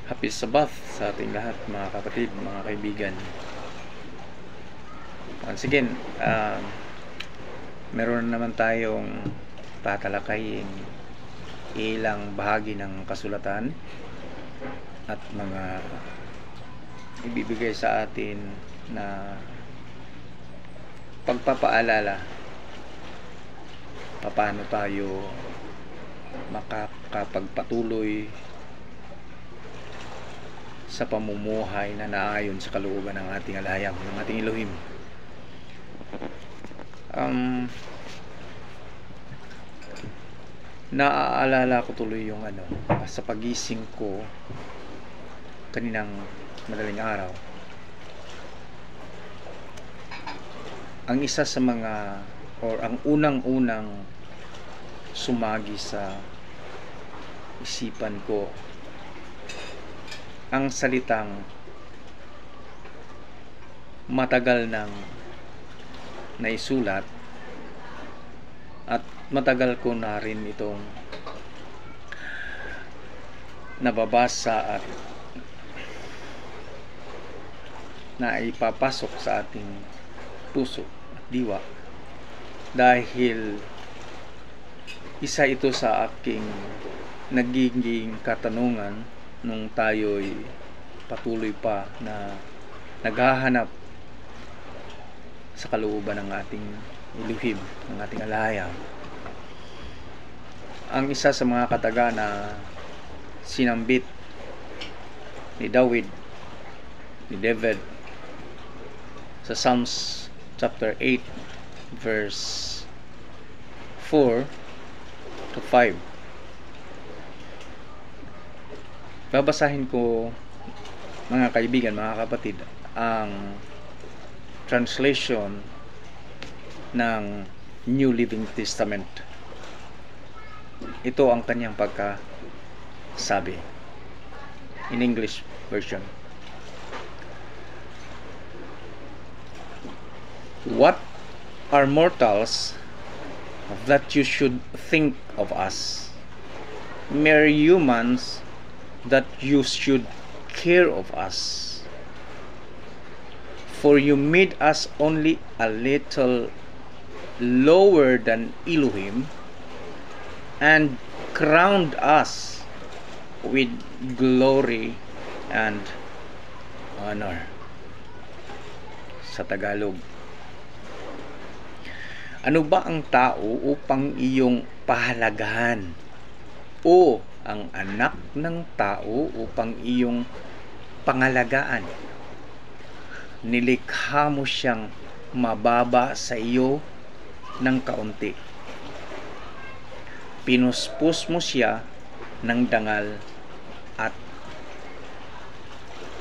Happy Sabbath sa ating lahat, mga kapatid, mga kaibigan. Once again, meron naman tayong tatalakayin ilang bahagi ng kasulatan at mga ibibigay sa atin na pagpapaalala paano tayo makakapagpatuloy sa pamumuhay na naayon sa kalooban ng ating alahayam, ng ating Elohim. Naaalala ko tuloy yung sa pagising ko kaninang madaling araw. Ang isa sa mga ang unang-unang sumagi sa isipan ko ang salitang matagal nang naisulat at matagal ko na rin itong nababasa at naipapasok sa ating puso at diwa, dahil isa ito sa aking nagiging katanungan nung tayo'y patuloy pa na naghahanap sa kalooban ng ating Elohim, ng ating alahayam. Ang isa sa mga kataga na sinambit ni David sa Psalms chapter 8 verse 4 to 5. Babasahin ko, mga kaibigan, mga kapatid, ang translation ng New Living Testament. Ito ang kanyang pagkasabi in English version. What are mortals that you should think of us, mere humans that you should care of us? For you made us only a little lower than Elohim and crowned us with glory and honor. Sa Tagalog, ano ba ang tao upang iyong pahalagahan, o ang anak ng tao upang iyong pangalagaan? Nilikha mo siyang mababa sa iyo ng kaunti. Pinuspos mo siya ng dangal at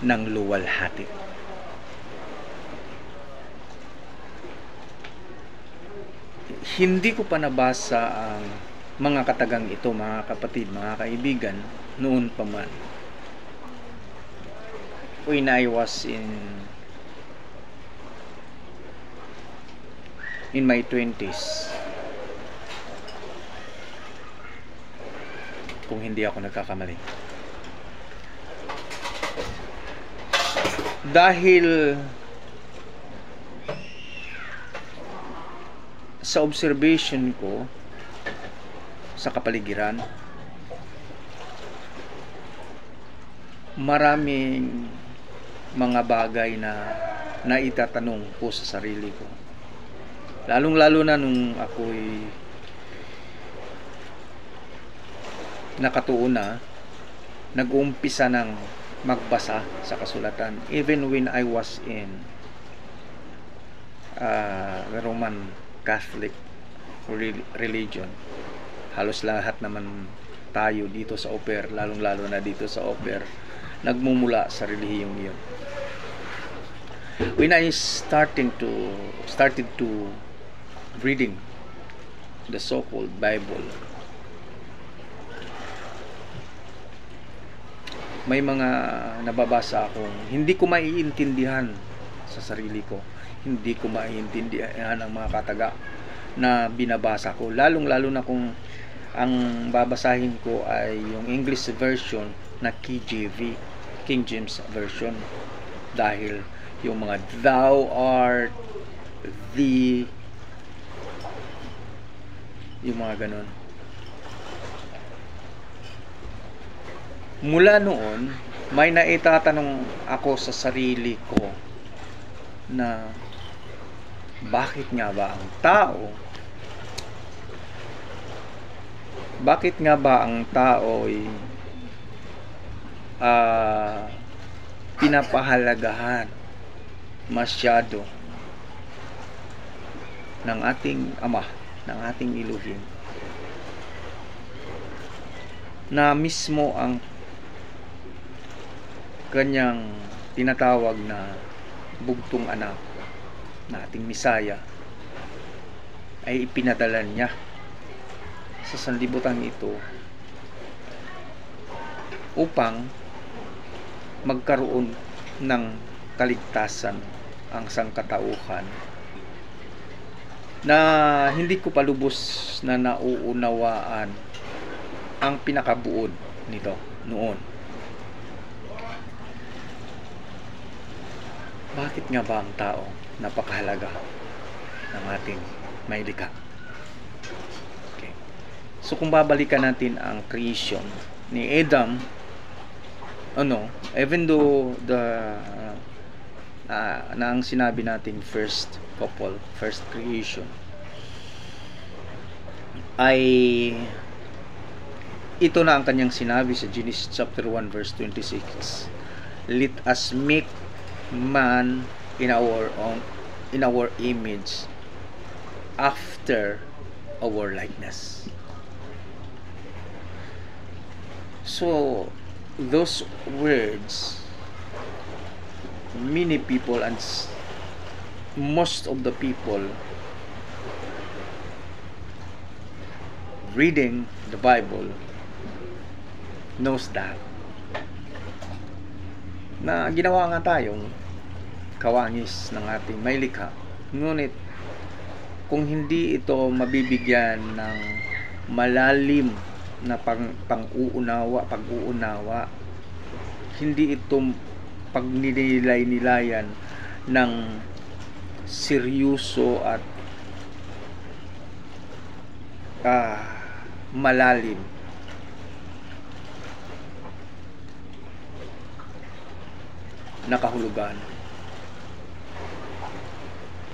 ng luwalhati. Hindi ko pa nabasa ang mga katagang ito, mga kapatid, mga kaibigan, noon pa man. When I was in my 20s, kung hindi ako nagkakamali. Dahil sa observation ko sa kapaligiran, maraming mga bagay na naitatanong ko sa sarili ko. Lalong-lalo na nung ako'y nakatuon na, nag-uumpisa ng magbasa sa kasulatan. Even when I was in the Roman Catholic religion, halos lahat naman tayo dito sa Oper, lalong-lalo na dito sa Oper, nagmumula sa relihiyong iyon. When I started to reading the so-called Bible, may mga nababasa akong hindi ko maiintindihan sa sarili ko. Hindi ko maiintindihan ang mga kataga na binabasa ko, lalong-lalo na kung ang babasahin ko ay yung English version na KJV. King James Version, dahil yung mga thou art, thee, yung mga ganun. Mula noon, may naitatanong ako sa sarili ko na bakit nga ba ang tao ay pinapahalagahan masyado ng ating Ama, ng ating Elohim, na mismo ang kanyang tinatawag na bugtong anak na ating Misaya ay ipinadala niya sa sanlibutan ito upang magkaroon ng kaligtasan ang sangkatauhan, na hindi ko pa lubos na nauunawaan ang pinakabuod nito noon. Bakit nga ba ang tao napakahalaga ng ating mailikha? Okay. So kung babalikan natin ang creation ni Adam, even though na ang sinabi nating first creation ay ito na ang kanyang sinabi sa Genesis chapter 1 verse 26, let us make man in our image, after our likeness. So those words, many people and most of the people reading the Bible knows that na ginawa nga tayong kawangis ng ating mailikha. Ngunit kung hindi ito mabibigyan ng malalim na pag-uunawa, hindi ito pagninilay-nilayan ng seryoso at malalim, na kahulugan,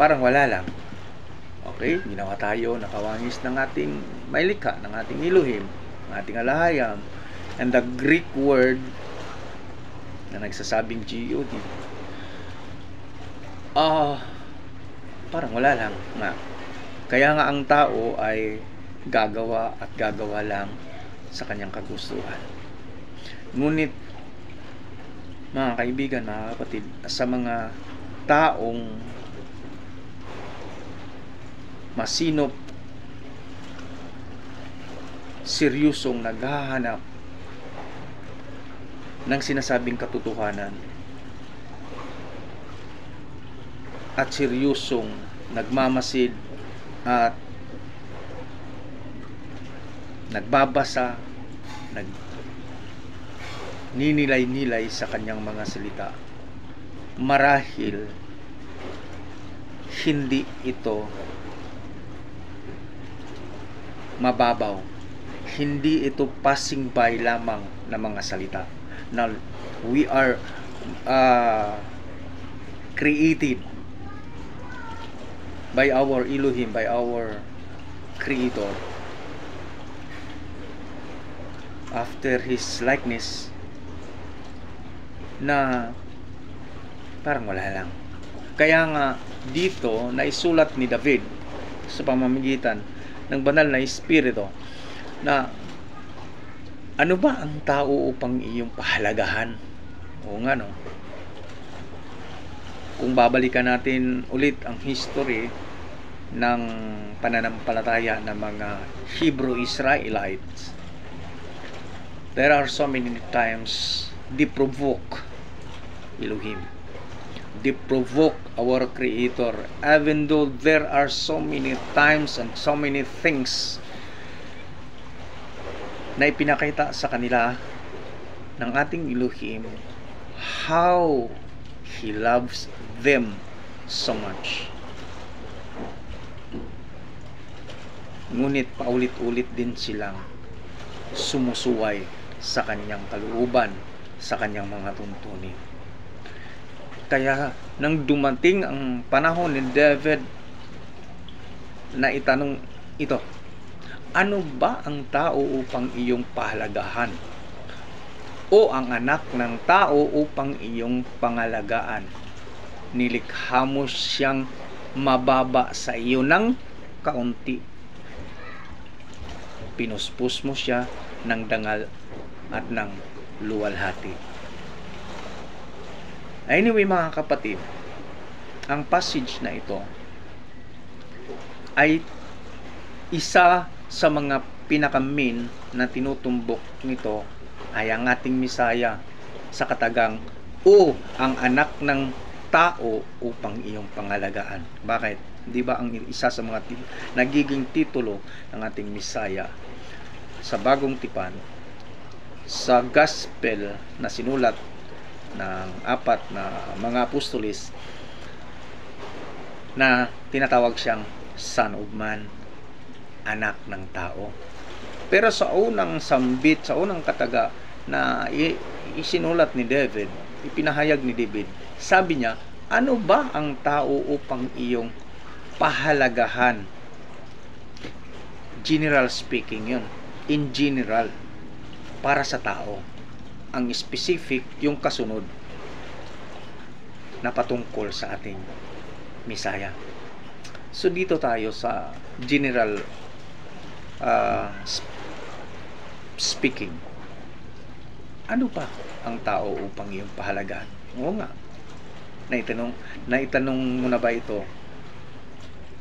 parang wala lang. Okay, ginawa tayo nakawangis ng ating mailikha, ng ating Elohim, ng ating alahayam, and the Greek word na nagsasabing God, parang wala lang nga. Kaya nga ang tao ay gagawa at gagawa lang sa kanyang kagustuhan. Ngunit mga kaibigan, mga kapatid, sa mga taong masinop, seryosong naghahanap ng sinasabing katotohanan, at seryosong nagmamasid at nagbabasa, ninilay-nilay sa kanyang mga salita, marahil hindi ito mababaw, hindi ito passing by lamang na mga salita. Now, we are created by our Elohim, by our Creator, after His likeness, na parang wala lang. Kaya nga dito naisulat ni David sa pamamagitan ng banal na Espiritu na ano ba ang tao upang iyong pahalagahan? Oo nga, no? Kung babalikan natin ulit ang history ng pananampalataya ng mga Hebrew Israelites, there are so many times they provoke Elohim, they provoke our Creator, even though there are so many times and so many things na ipinakita sa kanila ng ating Elohim how He loves them so much. Ngunit paulit-ulit din silang sumusuway sa kanyang kalooban, sa kanyang mga tuntunin. Kaya nang dumating ang panahon ni David na itanong ito, ano ba ang tao upang iyong pahalagahan? O ang anak ng tao upang iyong pangalagaan? Nilikha mo siyang mababa sa iyo ng kaunti. Pinuspos mo siya ng dangal at ng luwalhati. Anyway mga kapatid, ang passage na ito ay isa sa mga pinaka-main na tinutumbok nito ay ang ating Misaya sa katagang, o ang anak ng tao upang iyong pangalagaan. Bakit? Di ba ang isa sa mga nagiging titulo ng ating Misaya sa Bagong Tipan, sa Gospel na sinulat ng 4 na mga apostolis, na tinatawag siyang Son of Man, anak ng tao. Pero sa unang sambit, sa unang kataga na isinulat ni David, ipinahayag ni David, sabi niya, ano ba ang tao upang iyong pahalagahan? General speaking yun. In general, para sa tao. Ang specific, yung kasunod na patungkol sa ating Misaya. So dito tayo sa general speaking. Ano ba ang tao upang iyong pahalagaan? Oo nga. Naitanong mo na ba ito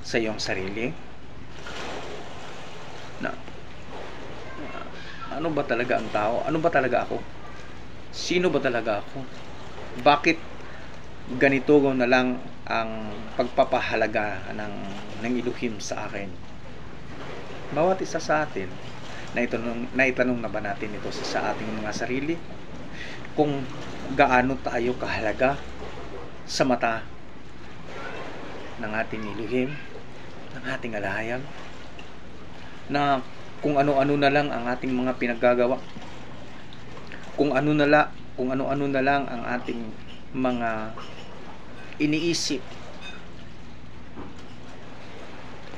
sa iyong sarili? Ano ba talaga ang tao? Ano ba talaga ako? Sino ba talaga ako? Bakit ganito na lang ang pagpapahalaga ng Elohim sa akin? Bawat isa sa atin, naitanong na ba natin ito sa ating mga sarili? Kung gaano tayo kahalaga sa mata ng ating Elohim, ng ating alahayag, na kung ano-ano na lang ang ating mga pinaggagawa, kung ano-ano na lang ang ating mga iniisip,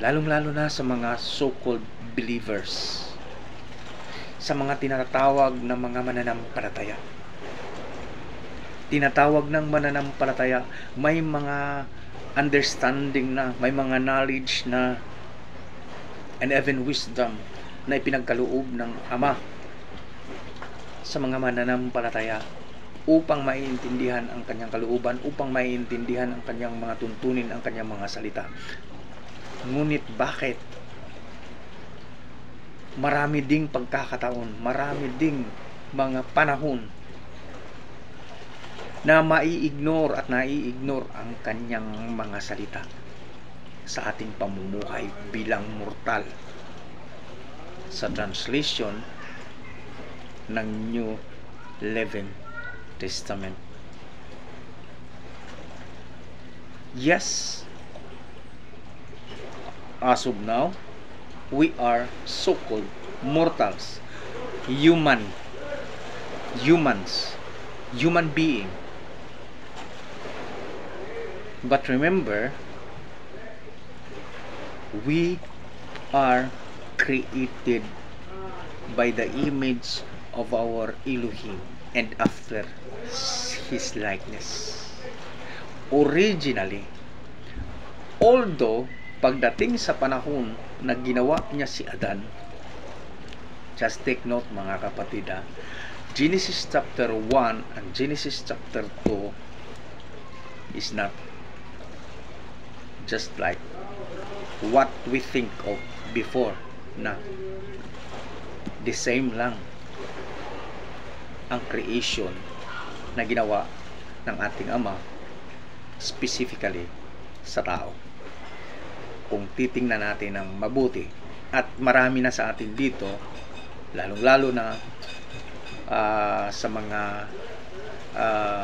lalong-lalo na sa mga so-called believers, sa mga tinatawag na mga mananampalataya. Tinatawag ng mananampalataya, may mga understanding na, may mga knowledge na, and even wisdom na ipinagkaloob ng Ama sa mga mananampalataya upang maiintindihan ang kanyang kalooban, upang maiintindihan ang kanyang mga tuntunin, ang kanyang mga salita. Ngunit bakit marami ding pagkakataon, marami ding mga panahon na mai-ignore at nai-ignore ang kanyang mga salita sa ating pamumuhay bilang mortal? Sa translation ng New Living Testament. Yes, as of now, we are so-called mortals, human being. But remember, we are created by the image of our Elohim and after His likeness. Originally, although pagdating sa panahon na ginawa niya si Adan, just take note mga kapatid, Genesis chapter 1 and Genesis chapter 2 is not just like what we think of before, na the same lang ang creation na ginawa ng ating Ama specifically sa tao. Kung titingnan natin ng mabuti, at marami na sa atin dito, lalong-lalo na sa mga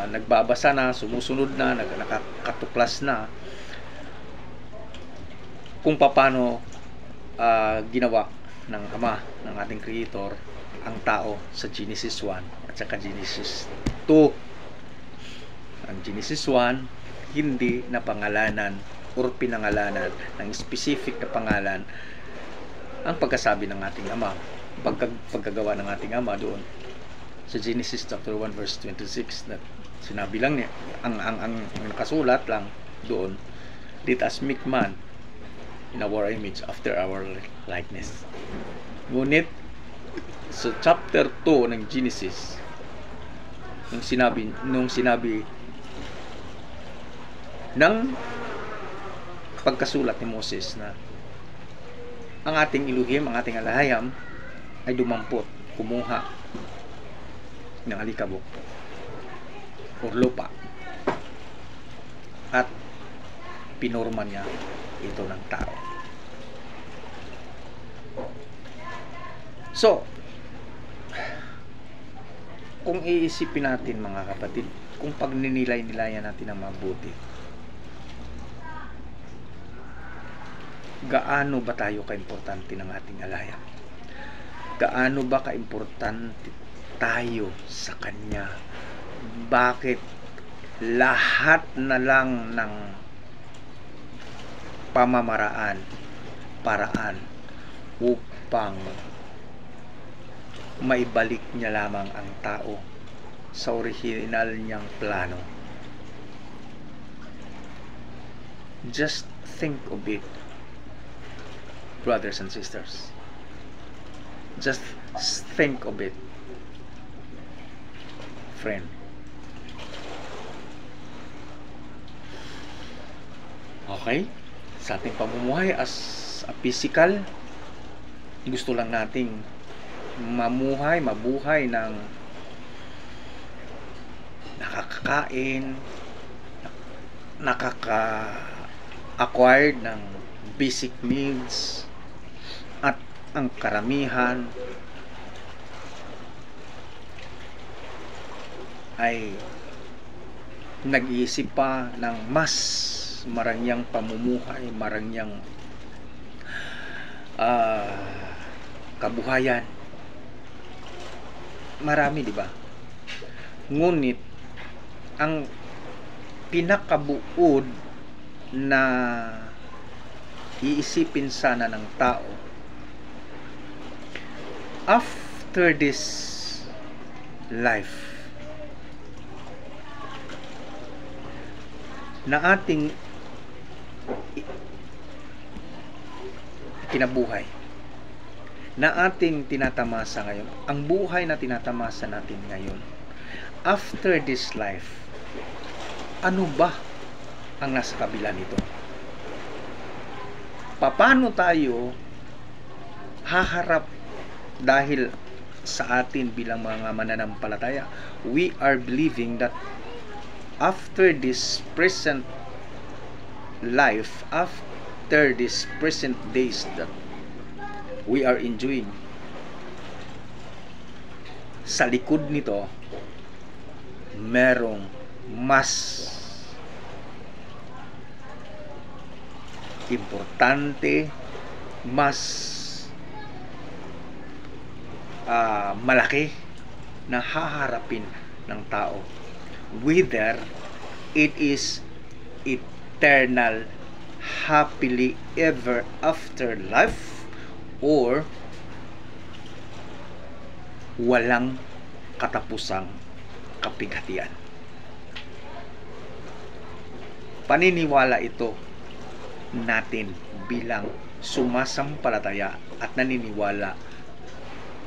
nagbabasa na, sumusunod na, nakakatuklas na kung paano ginawa ng Ama, ng ating Creator, ang tao sa Genesis 1 at saka Genesis 2. Ang Genesis 1, hindi na pangalanan or pinangalanan ng specific na pangalan ang pagkasabi ng ating Ama, pagkagawa ng ating Ama doon sa Genesis chapter 1 verse 26, na sinabi lang niya, ang nakasulat lang doon, let us make man in our image, after our likeness. Ngunit sa chapter 2 ng Genesis, nung sinabi ng pagkasulat ni Moses na ang ating Elohim, ang ating Alahayam ay dumampot, kumuha ng alikabok o lupa at pinorma niya ito ng tao. So, kung iisipin natin mga kapatid, kung pagninilay-nilayan natin ang mabuti, gaano ba tayo kaimportante ng ating Alahayam? Gaano ba kaimportante tayo sa Kanya? Bakit lahat na lang ng pamamaraan, paraan upang maibalik niya lamang ang tao sa original niyang plano? Just think of it, brothers and sisters. Just think of it, friend. Okay? Sa ating pamumuhay as a physical, gusto lang nating mabuhay ng nakakakain, nakaka-acquired ng basic needs, at ang karamihan ay nag-iisip pa ng mas marangyang pamumuhay, marangyang kabuhayan. Marami, di ba? Ngunit ang pinakabuod na iisipin sana ng tao, after this life na ating kinabuhay, na ating tinatamasa ngayon, ang buhay na tinatamasa natin ngayon, after this life, ano ba ang nasa kabila nito? Paano tayo haharap? Dahil sa atin bilang mga mananampalataya, we are believing that after this present life, after this present days that we are enjoying, sa likod nito merong mas importante, mas malaki na haharapin ng tao, whether it is eternal happily ever after life or walang katapusang kapighatian. Paniniwala ito natin bilang sumasampalataya at naniniwala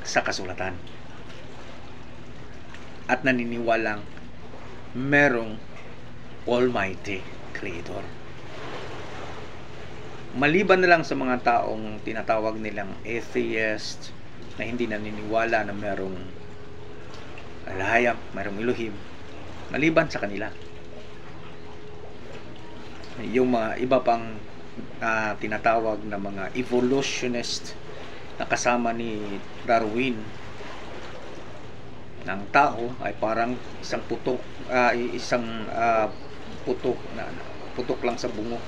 sa kasulatan, at naniniwalang merong Almighty Creator. Maliban na lang sa mga taong tinatawag nilang atheist, na hindi naniniwala na merong Alahayam, merong Elohim, maliban sa kanila, yung mga iba pang tinatawag na mga evolutionist na kasama ni Darwin, ng tao ay parang isang putok, putok na putok lang sa bungo.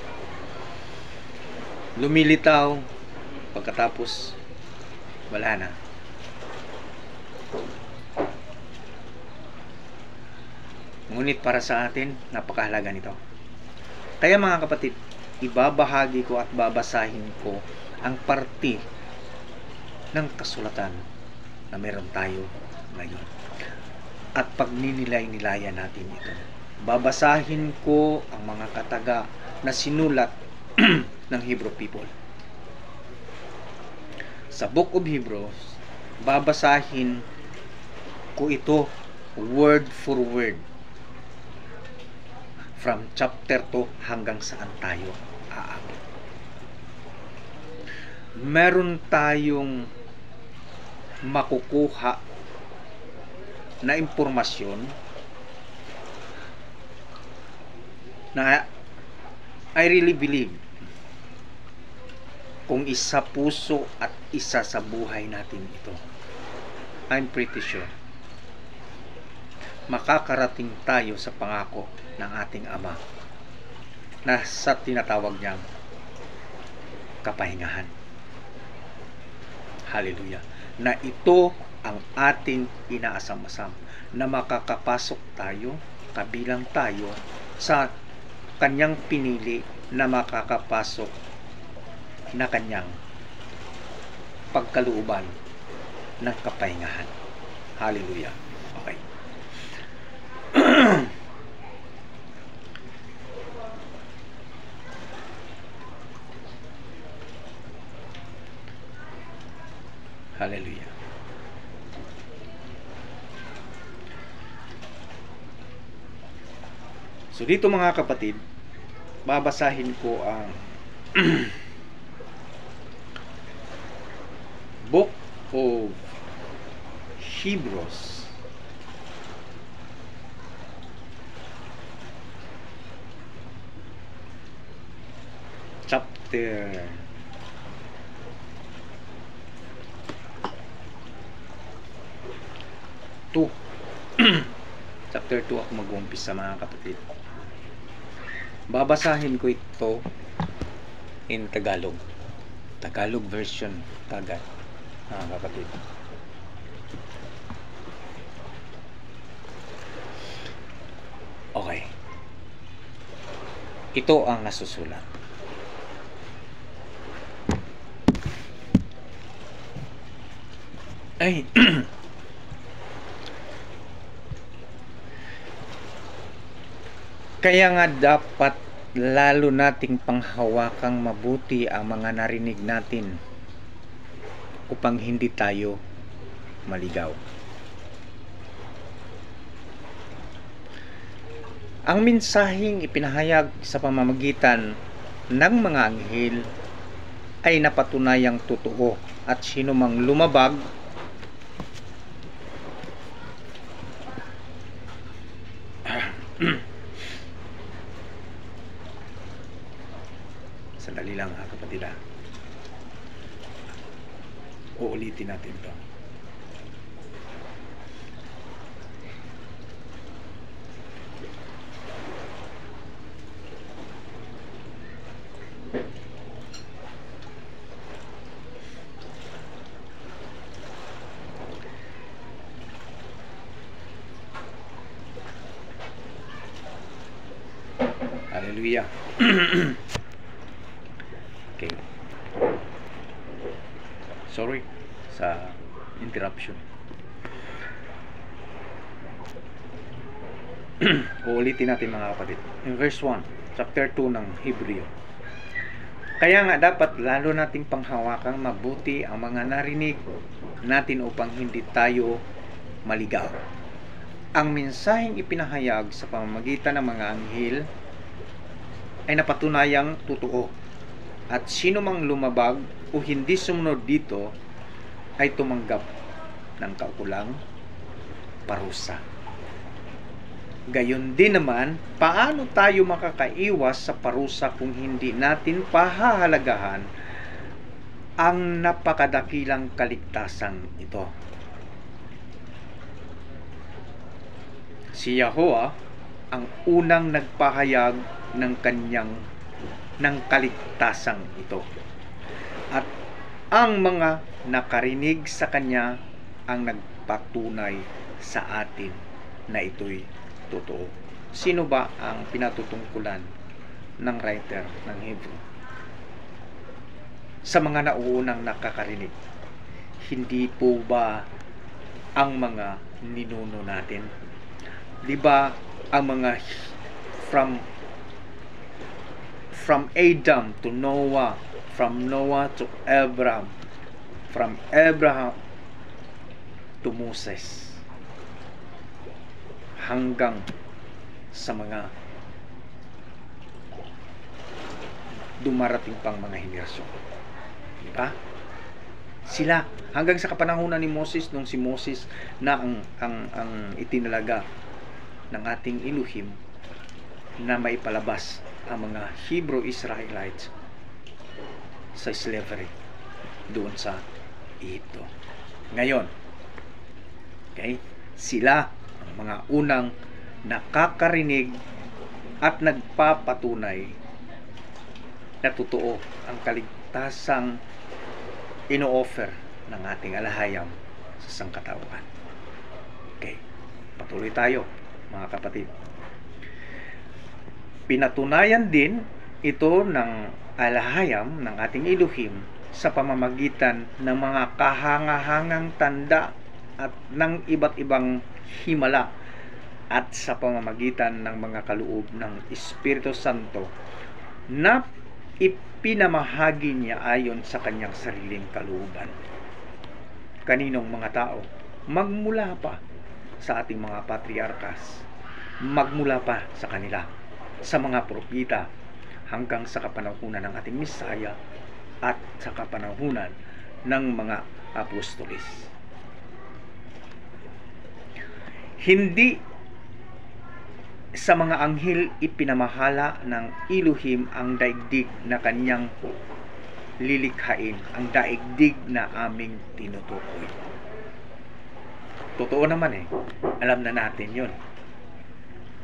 Lumilitaw, pagkatapos wala na. Ngunit para sa atin, napakahalaga nito. Kaya mga kapatid, ibabahagi ko at babasahin ko ang parte ng kasulatan na meron tayo ngayon. At pagninilay-nilayan natin ito. Babasahin ko ang mga kataga na sinulat ng Hebrew people. Sa Book of Hebrews, babasahin ko ito word for word. From chapter 2 hanggang saan tayo aabot. Meron tayong makukuha na impormasyon na I really believe kung isa puso at isa sa buhay natin ito. I'm pretty sure makakarating tayo sa pangako ng ating Ama na sa tinatawag niyang kapahingahan. Hallelujah. Na ito ang ating inaasam-asam, na makakapasok tayo, kabilang tayo sa kanyang pinili na makakapasok na kanyang pagkalooban ng kapahingahan. Hallelujah. Okay. Hallelujah. So dito mga kapatid, babasahin ko ang Book of Hebrews chapter 2. Chapter 2 ako mag-uumpisa mga kapatid. Babasahin ko ito in Tagalog. Tagalog version kagad mga kapatid. Okay. Ito ang nasusulat. Ay, kaya nga dapat lalo nating panghawakang mabuti ang mga narinig natin upang hindi tayo maligaw. Ang mensaheng ipinahayag sa pamamagitan ng mga anghel ay napatunayang totoo at sino mang lumabag sandali lang ha kapatid ha. Uulitin natin to. Hallelujah. Okay. Sorry sa interruption. Uulitin natin mga kapatid. In verse 1, chapter 2 ng Hebreo. Kaya nga dapat lalo nating panghawakang mabuti ang mga narinig natin upang hindi tayo maligaw. Ang mensaheng ipinahayag sa pamamagitan ng mga anghel ay napatunayang totoo. At sino mang lumabag o hindi sumunod dito ay tumanggap ng kaukulang parusa. Gayon din naman, paano tayo makakaiwas sa parusa kung hindi natin pahahalagahan ang napakadakilang kaligtasan ito? Si Yahoah ang unang nagpahayag ng kanyang ng kaligtasang ito. At ang mga nakarinig sa kanya ang nagpatunay sa atin na ito'y totoo. Sino ba ang pinatutungkulan ng writer ng Hebrew? Sa mga nauunang nakakarinig, hindi po ba ang mga ninuno natin? Di ba ang mga from Adam to Noah, from Noah to Abraham, from Abraham to Moses, hanggang sa mga dumarating pang mga henerasyon. Diba? Sila hanggang sa kapanahunan ni Moses, nung si Moses na ang itinalaga ng ating Elohim na maipalabas ang mga Hebrew Israelites sa slavery doon sa Egypto. Ngayon, okay, sila ang mga unang nakakarinig at nagpapatunay na totoo ang kaligtasang ino-offer ng ating alahayam sa sangkatauhan. Okay, patuloy tayo mga kapatid. Pinatunayan din ito ng alahayam ng ating Elohim sa pamamagitan ng mga kahangahangang tanda at ng iba't ibang himala at sa pamamagitan ng mga kaloob ng Espiritu Santo na ipinamahagi niya ayon sa kanyang sariling kalooban. Kaninong mga tao? Magmula pa sa ating mga patriarkas, magmula pa sa kanila, sa mga propita, hanggang sa kapanahunan ng ating Misaya at sa kapanahunan ng mga apostolis. Hindi sa mga anghel ipinamahala ng Elohim ang daigdig na kanyang lilikhain, ang daigdig na aming tinutukoy. Totoo naman alam na natin yun.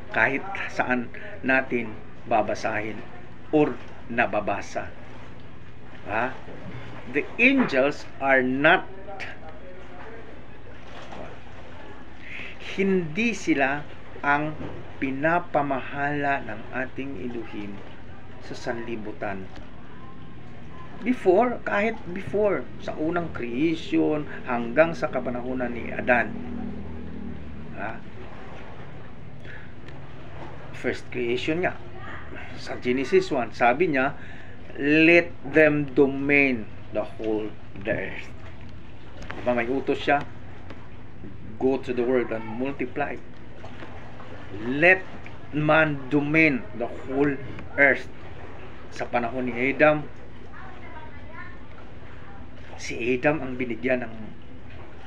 Kahit saan natin babasahin or nababasa. The angels are not, hindi sila ang pinapamahala ng ating Elohim sa sanlibutan. Kahit before, sa unang creation hanggang sa kapanahunan ni Adan. First creation nga. Sa Genesis 1, sabi niya, let them domain the whole earth. Diba may utos siya? Go to the world and multiply. Let man domain the whole earth. Sa panahon ni Adam, si Adam ang binigyan ng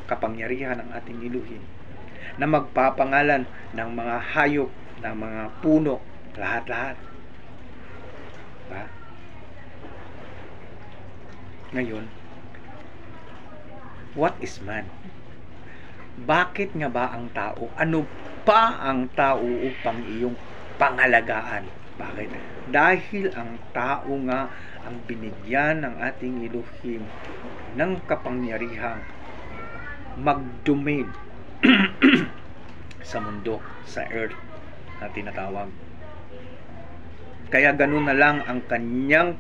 kapangyarihan ng ating Elohim na magpapangalan ng mga hayop, ng mga puno, lahat-lahat. Ngayon, what is man? Bakit nga ba ang tao? Ano pa ang tao upang iyong pangalagaan? Bakit? Dahil ang tao nga ang binigyan ng ating Elohim ng kapangyarihang mag-domain sa mundo, sa earth na tinatawag. Kaya ganun na lang ang kanyang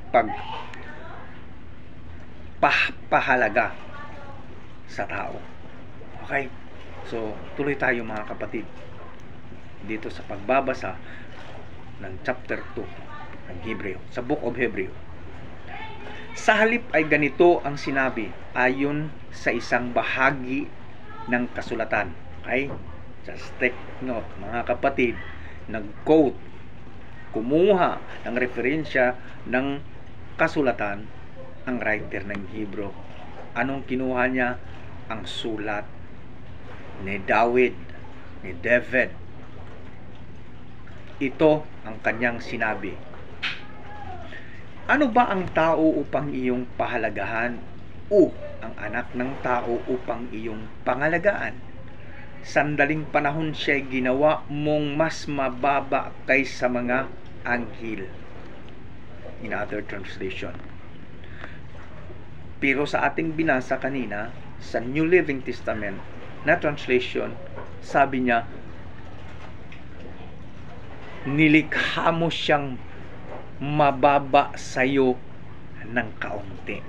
pagpapahalaga sa tao. Okay? So, tuloy tayo mga kapatid dito sa pagbabasa ng chapter 2 ng Hebreo, sa Book of Hebreo. Sa halip ay ganito ang sinabi ayon sa isang bahagi ng kasulatan. Okay? Just take note mga kapatid, nag-quote, kumuha ng referensya ng kasulatan ang writer ng Hebrew. Anong kinuha niya? Ang sulat ni David. Ito ang kanyang sinabi. Ano ba ang tao upang iyong pahalagahan o ang anak ng tao upang iyong pangalagaan? sandaling panahon siya'y ginawa mong mas mababa kaysa mga anghel. In other translation. Pero sa ating binasa kanina, sa New Living Testament na translation, sabi niya, nilikha mo siyang mababa sa'yo ng kaunti.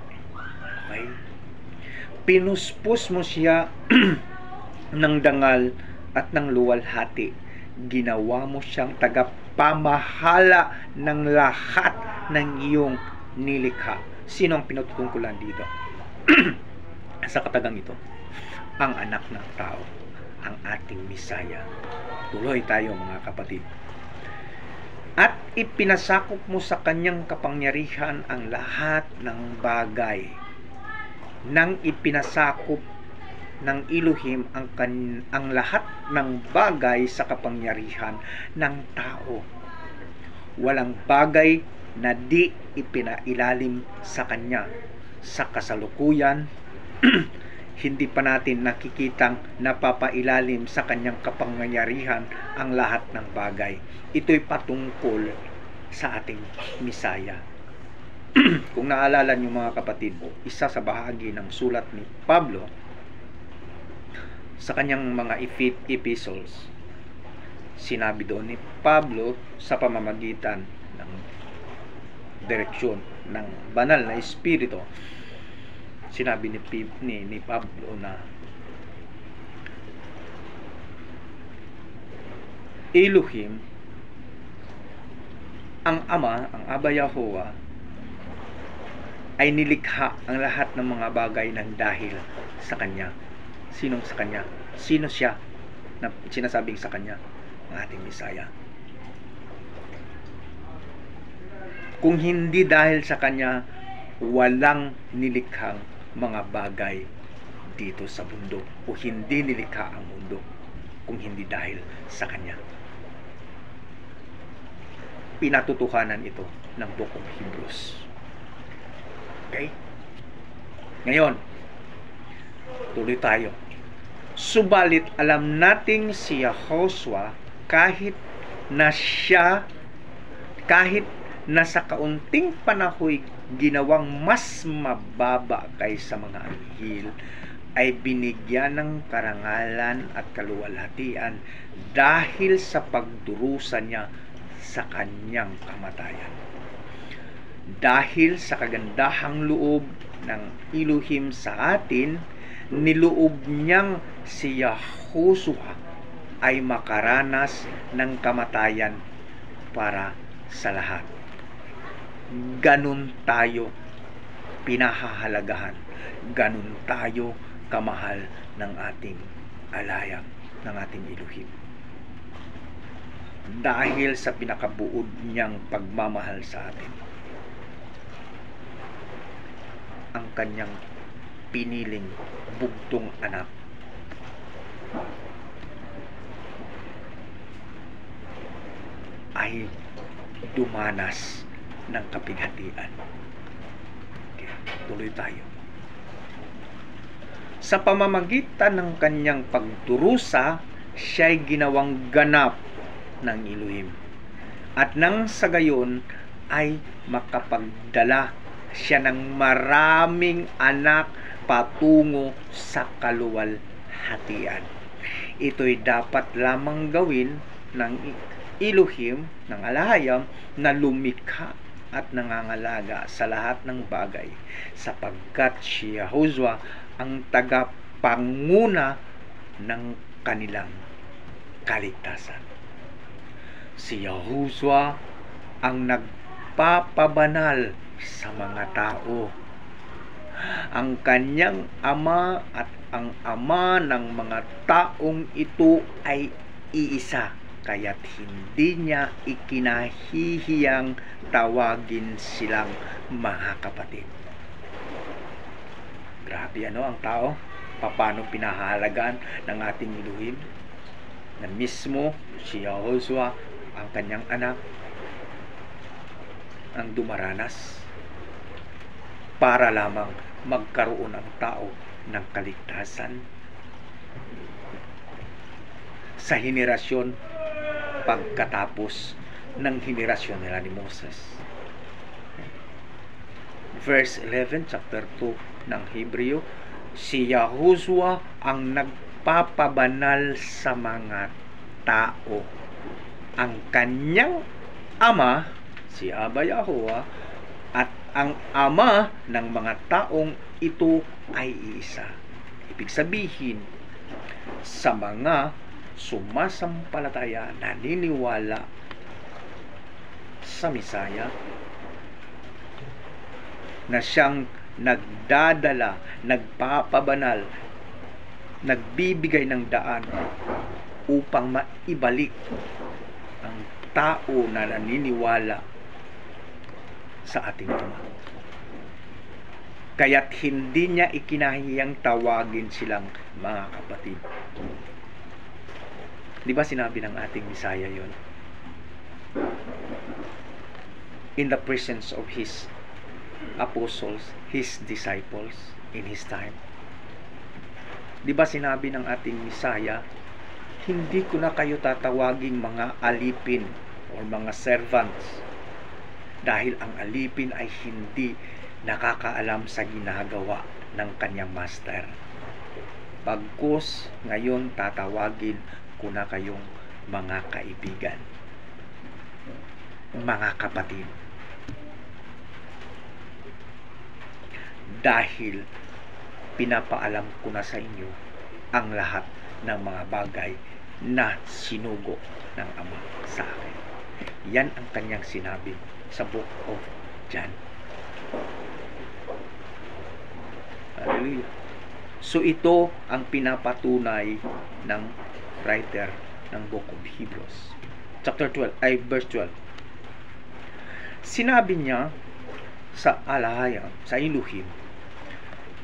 Okay? Pinuspos mo siya ng dangal at ng luwalhati. Ginawa mo siyang tagapamahala ng lahat ng iyong nilikha. Sino ang pinatutungkulan dito? Sa katagang ito, ang anak ng tao, ang ating Misaya. Tuloy tayo mga kapatid. At ipinasakop mo sa kanyang kapangyarihan ang lahat ng bagay. Nang ipinasakop ng Elohim ang lahat ng bagay sa kapangyarihan ng tao. Walang bagay na di ipinailalim sa kanya. Sa kasalukuyan, hindi pa natin nakikitang napapailalim sa kanyang kapangyarihan ang lahat ng bagay. Ito'y patungkol sa ating Misaya. Kung naalala niyo mga kapatid, isa sa bahagi ng sulat ni Pablo sa kanyang mga epistles, sinabi doon ni Pablo sa pamamagitan ng direksyon ng banal na espiritu, sinabi ni Pablo na Elohim, ang Ama, ang Aba Yahuwah, ay nilikha ang lahat ng mga bagay ng dahil sa Kanya. Sinong sa Kanya? Sino siya na sinasabing sa Kanya? Ang ating Misaya. Kung hindi dahil sa Kanya, walang nilikhang mga bagay dito sa mundo, o hindi nilikha ang mundo kung hindi dahil sa Kanya. Pinatutuhanan ito ng Book of Hebrews. Okay? Ngayon, tuloy tayo. Subalit alam nating si Yahushua kahit na sa kaunting panahoy ginawang mas mababa kaysa mga anghel, ay binigyan ng karangalan at kaluwalhatian dahil sa pagdurusa niya sa kanyang kamatayan. Dahil sa kagandahang loob ng Elohim sa atin, niloob niyang si Yahushua ay makaranas ng kamatayan para sa lahat. Ganun tayo pinahahalagahan. Ganun tayo kamahal ng ating alayang, ng ating Elohim. Dahil sa pinakabuod niyang pagmamahal sa atin, ang kanyang piniling bugtong anak ay dumanas ng kapighatian. Okay, tuloy tayo. Sa pamamagitan ng kanyang pagdurusa, siya'y ginawang ganap ng Elohim. At nang sa gayon ay makapagdala siya ng maraming anak patungo sa kaluwalhatian. Ito'y dapat lamang gawin ng Elohim, ng alahayam, na lumikha at nangangalaga sa lahat ng bagay, sapagkat si Yahushua ang tagapanguna ng kanilang kaligtasan. Si Yahushua ang nagpapabanal sa mga tao. Ang kanyang ama at ang ama ng mga taong ito ay iisa, kaya't hindi niya ikinahihiyang tawagin silang mga kapatid. Grabe ang tao, paano pinahalagan ng ating Elohim na mismo si Yahushua, ang kanyang anak, ang dumaranas para lamang magkaroon ang tao ng kaligtasan. sa henerasyon pagkatapos ng henerasyon nila ni Moses. Verse 11, chapter 2 ng Hebreo, si Yahushua ang nagpapabanal sa mga tao. Ang kanyang ama, si Abba Yahuwah, at ang ama ng mga taong ito ay isa. Ibig sabihin, sa mga sumasampalataya, naniniwala sa Misaya, na siyang nagdadala, nagpapabanal, nagbibigay ng daan upang maibalik ang tao na naniniwala sa ating Ama. Kaya't hindi niya ikinahiyang tawagin silang mga kapatid. Di ba sinabi ng ating Misaya yon? In the presence of His apostles, His disciples, in His time. Di ba sinabi ng ating Misaya, hindi ko na kayo tatawaging mga alipin o mga servants, dahil ang alipin ay hindi nakakaalam sa ginagawa ng kanyang master. Pagkus, ngayon tatawagin ko na kayong mga kaibigan, mga kapatid. Dahil pinapaalam ko na sa inyo ang lahat ng mga bagay na sinugo ng Ama sa akin. Yan ang kanyang sinabi sa Book of John. Hallelujah. So ito ang pinapatunay ng writer ng Book of Hebrews. Chapter 12, verse 12. Sinabi niya sa alahayag, sa Elohim,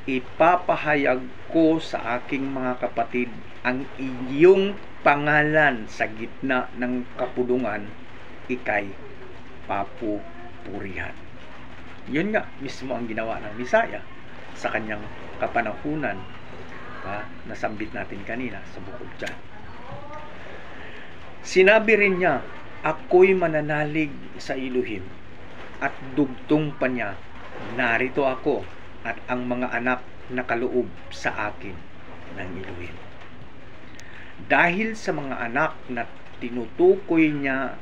ipapahayag ko sa aking mga kapatid ang iyong pangalan sa gitna ng kapulungan, ikay papupurihan. Yun nga mismo ang ginawa ng Misaya sa kanyang kapanahunan, nasambit natin kanina sa Book of John. Sinabi rin niya, ako'y mananalig sa Elohim, at dugtong pa niya, narito ako at ang mga anak na kaloob sa akin ng Elohim. Dahil sa mga anak na tinutukoy niya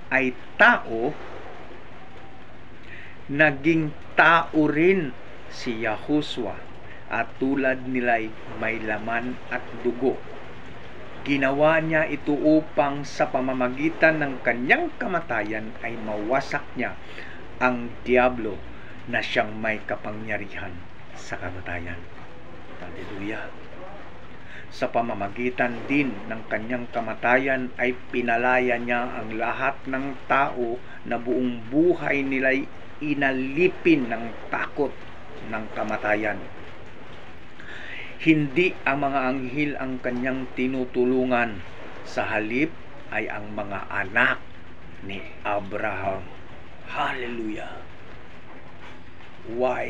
ay tao, naging tao rin si Yahushua, at tulad nila'y may laman at dugo. Ginawa niya ito upang sa pamamagitan ng kanyang kamatayan ay mawasak niya ang diablo na siyang may kapangyarihan sa kamatayan. Hallelujah. Sa pamamagitan din ng kanyang kamatayan ay pinalaya niya ang lahat ng tao na buong buhay nila'y inalipin ng takot ng kamatayan. Hindi ang mga anghel ang kanyang tinutulungan, sa halip ay ang mga anak ni Abraham. Hallelujah. What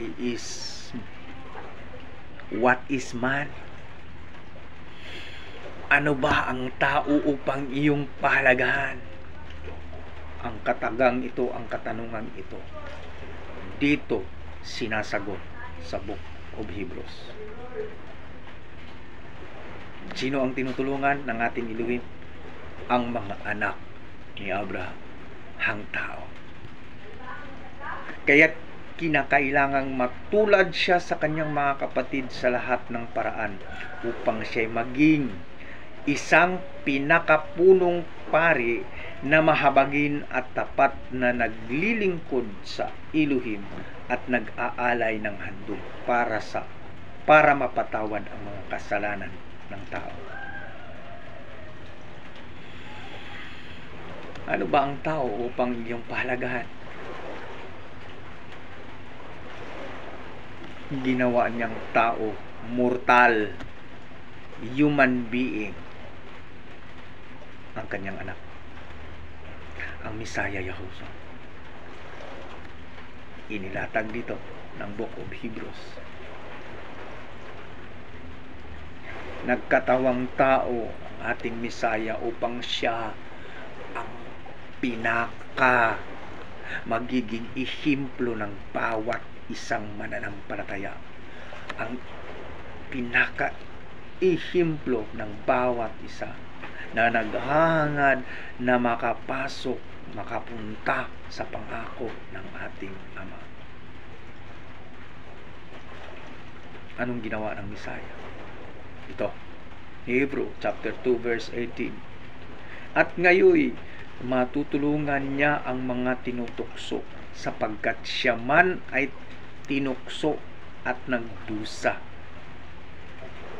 is man? Ano ba ang tao upang iyong pahalagahan? Ang katagang ito, ang katanungan ito, dito sinasagot sa Book of Hebrews. Sino ang tinutulungan ng ating Elohim? Ang mga anak ni Abraham, ang tao. Kaya't kinakailangang matulad siya sa kanyang mga kapatid sa lahat ng paraan upang siya maging isang pinakapunong pari na mahabagin at tapat na naglilingkod sa Elohim at nag-aalay ng handog para mapatawad ang mga kasalanan ng tao. Ano ba ang tao upang iyong pahalagahan? Ginawa niyang tao, mortal, human being, ang kanyang anak, ang Misaya Yahushua. Inilatag dito ng Book of Hebrews. Nagkatawang tao ang ating Misaya upang siya ang pinaka magiging ehemplo ng bawat isang mananampalataya. Ang pinaka ehemplo ng bawat isa na naghahangad na makapasok, makapunta sa pangako ng ating Ama. Anong ginawa ng Misaya? Ito, Hebrew chapter 2 verse 18. At ngayon, matutulungan niya ang mga tinutukso, sapagkat siya man ay tinukso at nagdusa.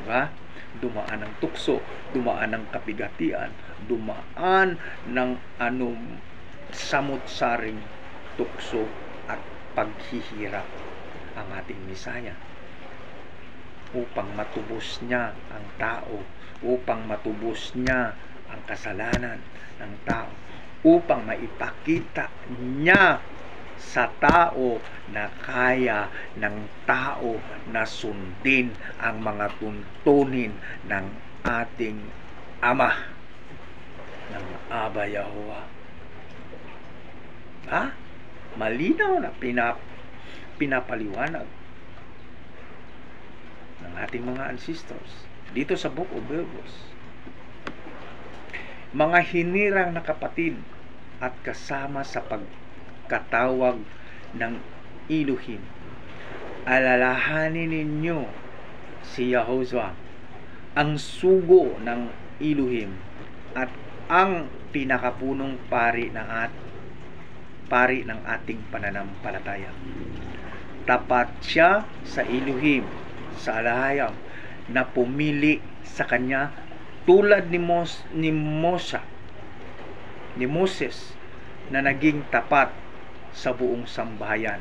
Diba? Dumaan ng tukso, dumaan ng kapigatian, dumaan ng samot-saring tukso at paghihirap ang ating Misaya upang matubos niya ang tao, upang matubos niya ang kasalanan ng tao, upang maipakita niya sa tao na kaya ng tao na sundin ang mga tuntunin ng ating Ama, ng Aba Yahuwah. Malinaw na pinapaliwanag ng ating mga ancestors dito sa Book of Hebrews. Mga hinirang na kapatid at kasama sa pagkatawag ng Elohim, alalahanin ninyo si Yahuwah, ang sugo ng Elohim at ang pinakapunong pari ng ating pananampalataya. Tapat siya sa Elohim, sa alahayam, na pumili sa kanya tulad ni Moses na naging tapat sa buong sambahayan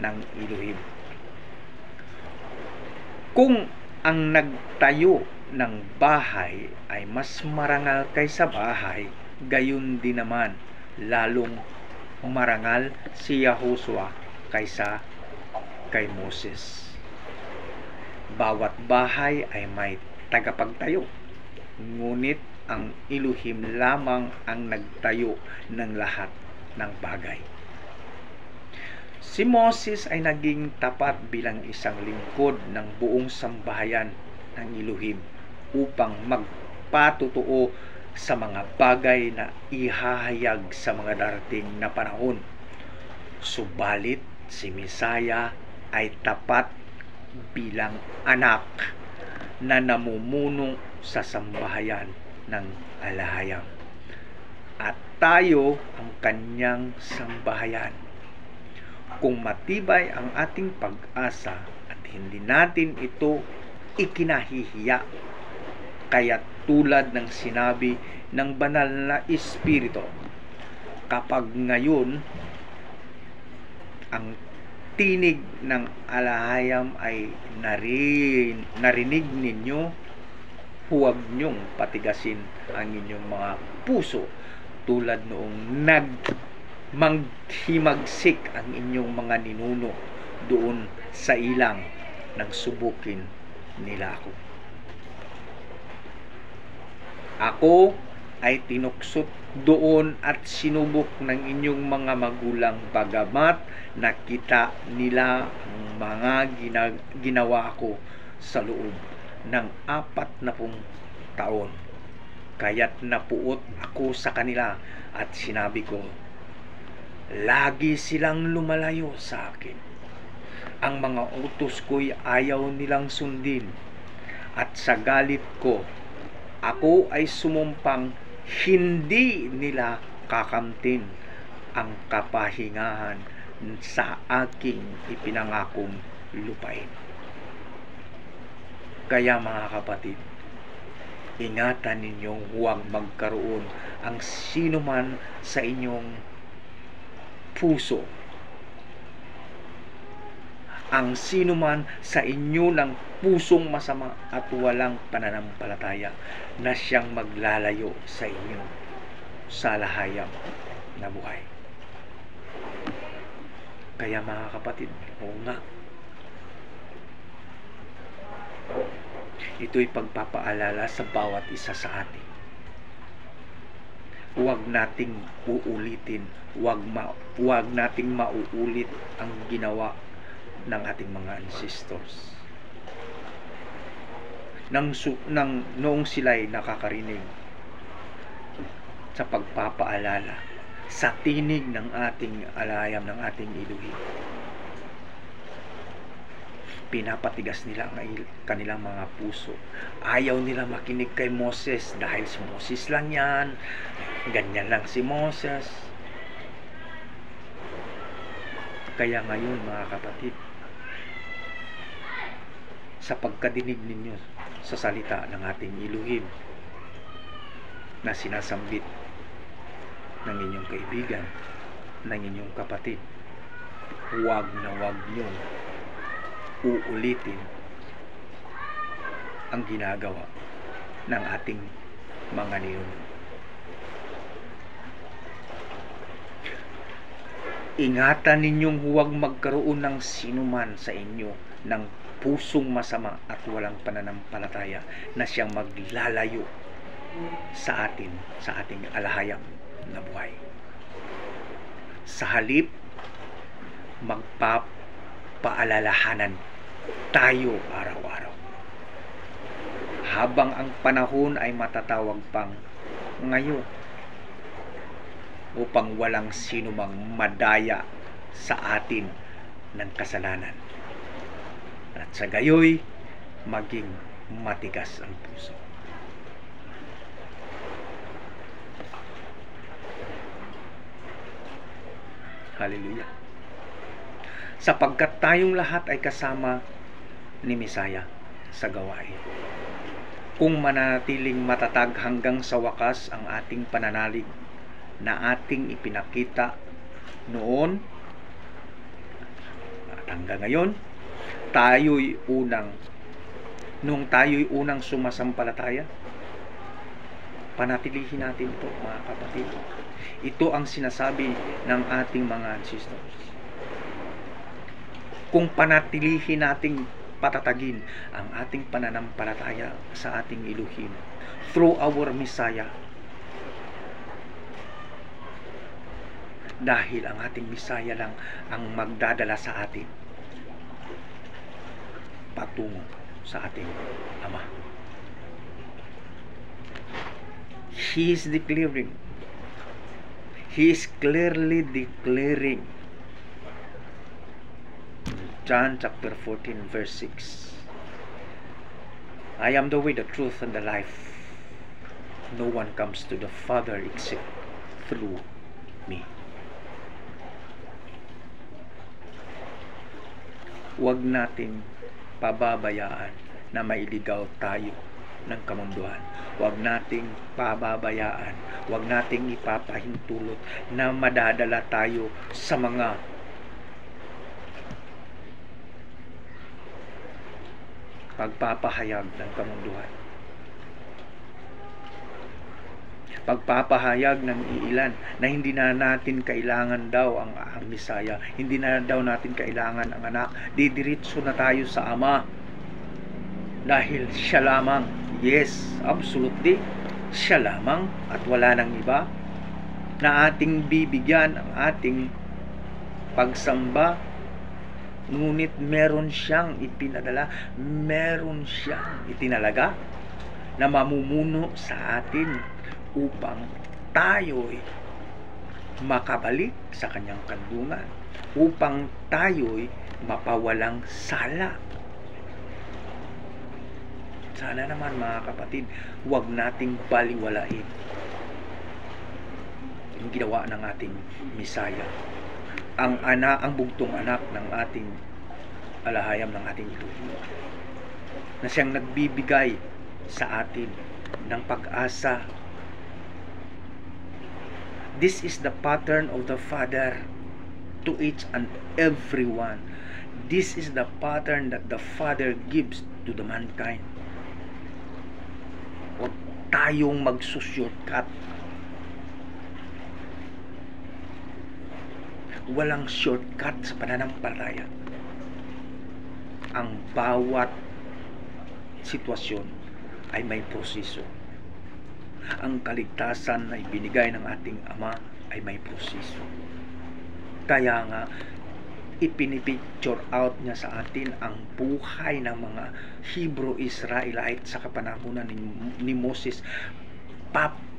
ng Elohim. Kung ang nagtayo ng bahay ay mas marangal kaysa bahay, gayon din naman lalong marangal si Yahushua kaysa kay Moses. Bawat bahay ay may tagapagtayo, ngunit ang Elohim lamang ang nagtayo ng lahat ng bagay. Si Moses ay naging tapat bilang isang lingkod ng buong sambahayan ng Elohim upang magpatutuo sa mga bagay na ihahayag sa mga darating na panahon. Subalit si Misaya ay tapat bilang anak na namumuno sa sambahayan ng alahayam, at tayo ang kanyang sambahayan. Kung matibay ang ating pag-asa at hindi natin ito ikinahihiya, kaya tulad ng sinabi ng banal na Espiritu, kapag ngayon ang tinig ng alahayam ay narinig ninyo, huwag nyong patigasin ang inyong mga puso tulad noong manghimagsik ang inyong mga ninuno doon sa ilang nang subukin nila ako. Ako ay tinuksot doon at sinubok ng inyong mga magulang, bagamat nakita nila ang mga ginawa ko sa loob ng 40 taon. Kaya't napuot ako sa kanila at sinabi ko, lagi silang lumalayo sa akin. Ang mga utos ko'y ayaw nilang sundin, at sa galit ko, ako ay sumumpang hindi nila kakamtin ang kapahingahan sa aking ipinangakong lupain. Kaya mga kapatid, ingatan ninyong huwag magkaroon ang sinuman sa inyong puso, ang sinuman sa inyo ng pusong masama at walang pananampalataya, na siyang maglalayo sa inyo sa lahayam na buhay. Kaya mga kapatid, oo nga, Ito'y pagpapaalala sa bawat isa sa atin. Huwag nating uulitin, huwag nating mauulit ang ginawa ng ating mga ancestors. Noong sila'y nakakarinig sa pagpapaalala, sa tinig ng ating alayam, ng ating iluhin, pinapatigas nila ang kanilang mga puso. Ayaw nila makinig kay Moses dahil si Moses lang yan, ganyan lang si Moses. Kaya ngayon mga kapatid, sa pagkadinig ninyo sa salita ng ating iluhin na sinasambit ng inyong kaibigan, ng inyong kapatid, huwag na huwag niyong uulitin ang ginagawa ng ating mga ninuno. Ingatan ninyong huwag magkaroon ng sinuman sa inyo ng pusong masama at walang pananampalataya na siyang maglalayo sa atin, sa ating alahayang na buhay. Sa halip, magpapaalalahanan tayo araw-araw. Habang ang panahon ay matatawag pang ngayon, upang walang sinumang madaya sa atin ng kasalanan. At sa gayoy, maging matigas ang puso. Hallelujah. Sapagkat tayong lahat ay kasama ni Mesaya sa gawain. Kung mananatiling matatag hanggang sa wakas ang ating pananalig na ating ipinakita noon at hanggang ngayon, nung tayo'y unang sumasampalataya, panatilihin natin ito mga kapatid. Ito ang sinasabi ng ating mga ancestors. Kung panatilihin nating patatagin ang ating pananampalataya sa ating iluhin through our Messiah, dahil ang ating Messiah lang ang magdadala sa atin patungo sa ating Ama. He is clearly declaring, John chapter 14 verse 6, I am the way, the truth, and the life. No one comes to the Father except through me. Huwag nating pababayaan na mailigaw tayo ng kamunduhan. Huwag nating pababayaan, huwag nating ipapahintulot na madadala tayo sa mga pagpapahayag ng kamunduhan. Pagpapahayag ng iilan na hindi na natin kailangan daw ang Mesaya, hindi na daw natin kailangan ang anak, didiritso na tayo sa Ama dahil siya lamang. Yes, absolutely, siya lamang at wala nang iba na ating bibigyan ang ating pagsamba. Ngunit meron siyang ipinadala, meron siyang itinalaga na mamumuno sa atin upang tayo'y makabalik sa kanyang kandungan, upang tayo'y mapawalang sala. Sana naman mga kapatid, huwag nating baliwalain yung ginawa ng ating Mesaya, ang bugtong anak ng ating alahayam, ng ating iluhin, na siyang nagbibigay sa atin ng pag-asa. This is the pattern of the Father to each and everyone. This is the pattern that the Father gives to the mankind. Huwag tayong magsushortcut. Walang shortcut sa pananampalataya. Ang bawat sitwasyon ay may proseso. Ang kaligtasan ay binigay ng ating Ama ay may proseso. Kaya nga, ipinipicture out niya sa atin ang buhay ng mga Hebrew Israelite sa kapanahunan ni Moses.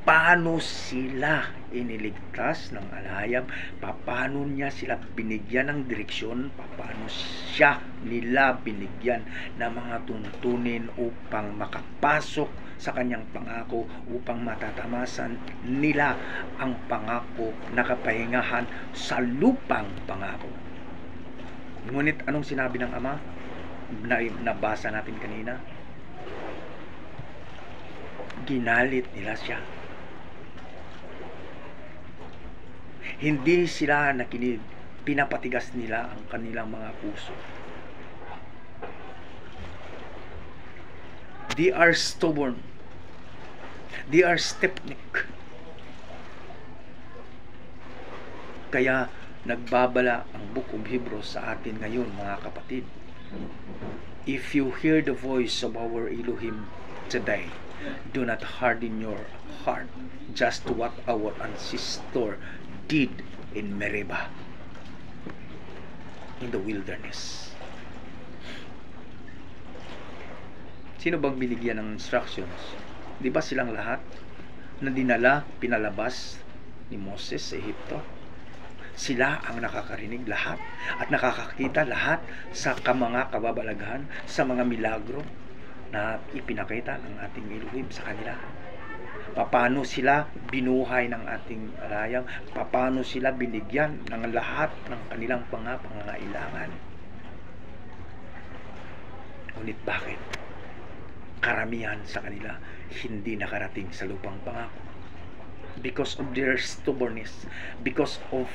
Paano sila iniligtas ng alayam? Paano niya sila binigyan ng direksyon? Paano nila binigyan ng mga tuntunin upang makapasok sa kanyang pangako, upang matatamasan nila ang pangako na kapahingahan sa lupang pangako. Ngunit anong sinabi ng Ama na nabasa natin kanina? Ginalit nila siya. Hindi sila nakinig, pinapatigas nila ang kanilang mga puso. They are stubborn. They are stiff-necked. Kaya nagbabala ang Book of Hebrews sa atin ngayon, mga kapatid. If you hear the voice of our Elohim today, do not harden your heart, just what our ancestor did in Meribah, in the wilderness. Sino bang binigyan ng instructions? Di ba silang lahat na dinala, pinalabas ni Moses sa Ehipto? Sila ang nakakarinig lahat at nakakakita lahat sa mga kababalaghan, sa mga milagro na ipinakita ng ating Elohim sa kanila. Paano sila binuhay ng ating alayam? Paano sila binigyan ng lahat ng kanilang pangangailangan? Ngunit bakit? Karamihan sa kanila hindi nakarating sa lupang pangako. Because of their stubbornness, because of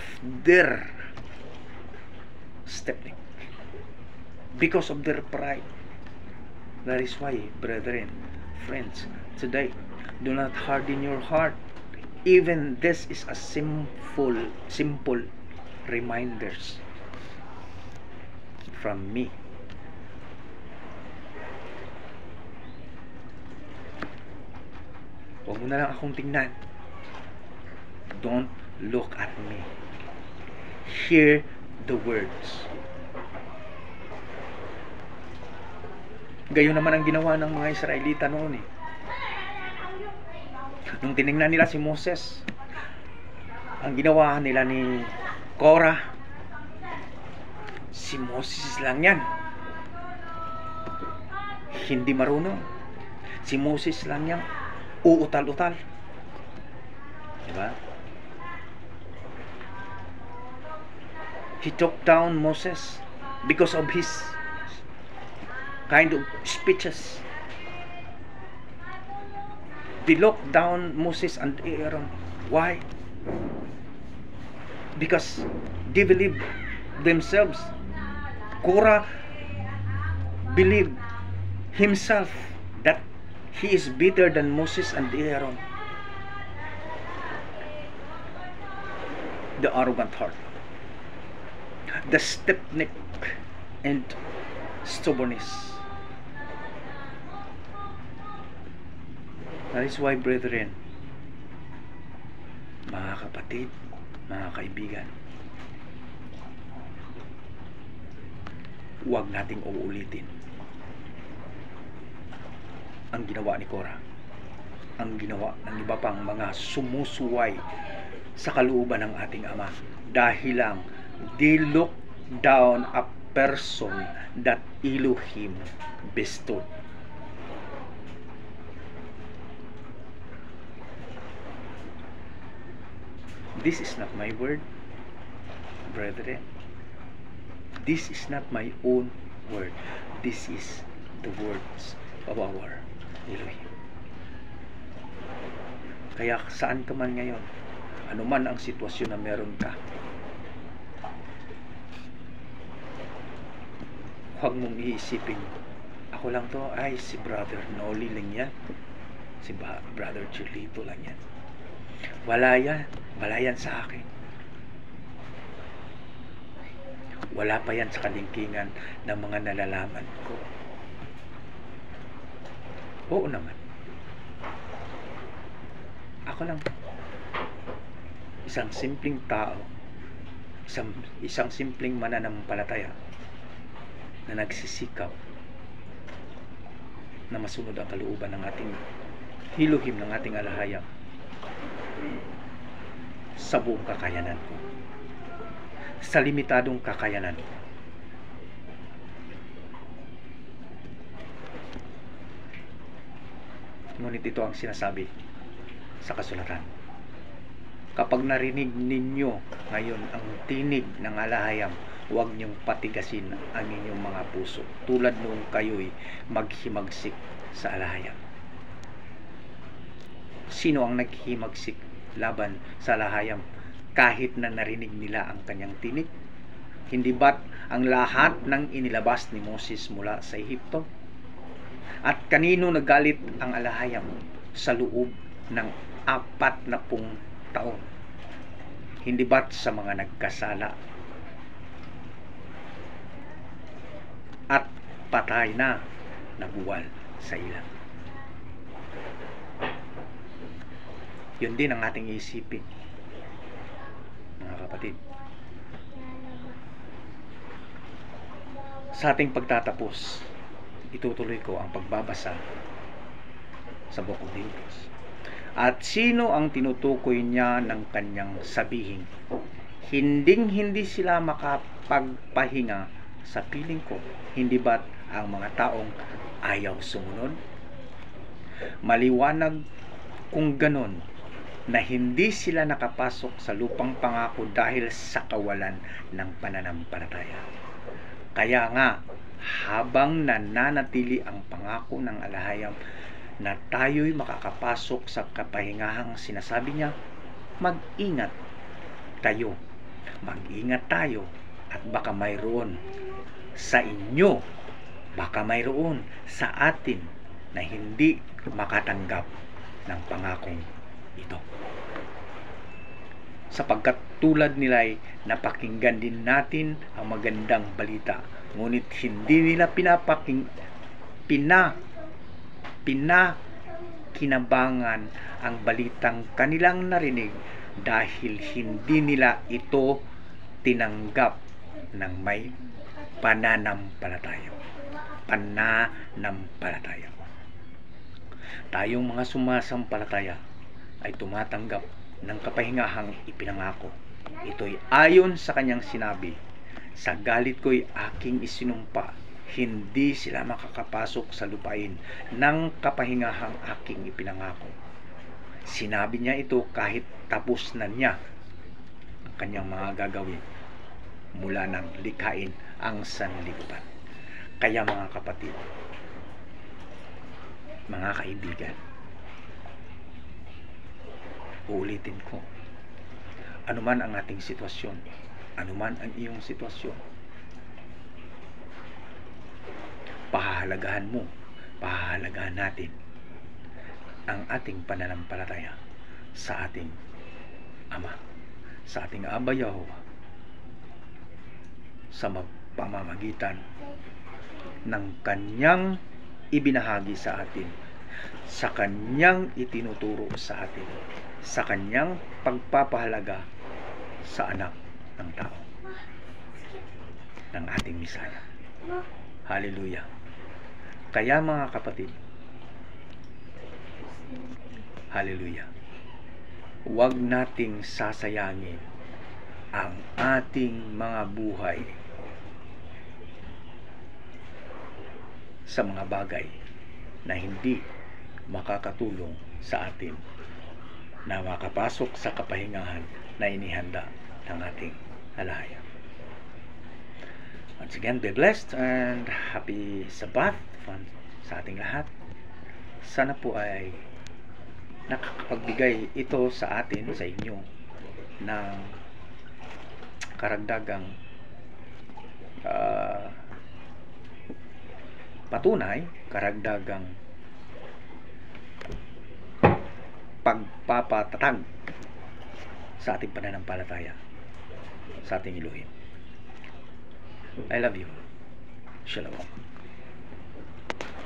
their stiffness, because of their pride. That is why, brethren, friends, today, do not harden your heart. Even this is a simple reminders from me. Huwag mo na lang akong tingnan. Don't look at me. Hear the words. Gayon naman ang ginawa ng mga Israelita noon eh. Nung tiningnan nila si Moses, ang ginawa nila ni Korah, si Moses lang yan. Hindi marunong. Si Moses lang yan. Uutal-utal. Diba? He took down Moses because of his kind of speeches. They looked down Moses and Aaron. Why? Because they believed themselves. Korah believed himself that he is better than Moses and Aaron. The arrogant heart, the stiff-neck and stubbornness. That is why, brethren, mga kapatid, mga kaibigan, huwag nating uulitin ang ginawa ni Korah, ang ginawa ng iba pang mga sumusuway sa kalooban ng ating Ama, dahil lang they look down a person that Elohim bestowed. This is not my word, brethren. This is not my own word. This is the words of our Elohim. Kaya saan ka man ngayon, ano man ang sitwasyon na meron ka, huwag mong iisipin, ako lang to, ay si Brother Noli lang yan, si Brother Chilito lang yan. Wala yan sa akin. Wala pa yan sa kalingkingan ng mga nalalaman ko. Oo naman. Ako lang, isang simpleng tao, isang simpleng mananampalataya na nagsisikap na masunod ang kalooban ng ating hiluhim ng ating alahayang sa buong kakayanan ko, sa limitadong kakayanan ko. Ngunit ito ang sinasabi sa kasulatan. Kapag narinig ninyo ngayon ang tinig ng alahayam, huwag niyong patigasin ang inyong mga puso, tulad nung kayo'y maghimagsik sa alahayam. Sino ang naghimagsik laban sa alahayam kahit na narinig nila ang kanyang tinig? Hindi ba't ang lahat ng inilabas ni Moses mula sa Ehipto? At kanino nagalit ang alahayam sa loob ng 40 taon? Hindi ba't sa mga nagkasala at patay na nabuwal sa ilang? Yun din ang ating isipin, mga kapatid. Sa ating pagtatapos, itutuloy ko ang pagbabasa sa Book of Hebrews. At sino ang tinutukoy niya ng kanyang sabihin? Hinding-hindi sila makapagpahinga sa piling ko. Hindi ba't ang mga taong ayaw sumunod? Maliwanag kung ganon na hindi sila nakapasok sa lupang pangako dahil sa kawalan ng pananampalataya. Kaya nga, habang nananatili ang pangako ng alahayam na tayo'y makakapasok sa kapahingahang sinasabi niya, mag-ingat kayo, mag-ingat tayo, at baka mayroon sa inyo, baka mayroon sa atin na hindi makatanggap ng pangakong ito. Sapagkat tulad nila'y napakinggan din natin ang magandang balita, ngunit hindi nila pinakinabangan ang balitang kanilang narinig dahil hindi nila ito tinanggap ng may pananampalataya. Tayong mga sumasampalataya ay tumatanggap ng kapahingahang ipinangako. Ito'y ayon sa kanyang sinabi, sa galit ko'y aking isinumpa, hindi sila makakapasok sa lupain ng kapahingahang aking ipinangako. Sinabi niya ito kahit tapos na niya ang kanyang mga gagawin mula nang likhain ang sanlibutan. Kaya mga kapatid, mga kaibigan, uulitin ko, anuman ang ating sitwasyon, anuman ang iyong sitwasyon, pahahalagahan mo, pahahalagahan natin ang ating pananampalataya sa ating Ama, sa ating Aba Yahuwah, sa pamamagitan ng kanyang ibinahagi sa atin, sa kanyang itinuturo sa atin, sa kanyang pagpapahalaga sa anak ng tao, ng ating Misaya. Hallelujah. Kaya mga kapatid, hallelujah, huwag nating sasayangin ang ating mga buhay sa mga bagay na hindi makakatulong sa atin na makapasok sa kapahingahan na inihanda ng ating alahayam. Once again, be blessed and happy Sabbath sa ating lahat. Sana po ay nakakapagbigay ito sa atin, sa inyo, ng karagdagang patunay, karagdagang pagpapatatag sa ating pananampalataya sa ating Elohim. I love you. Shalom.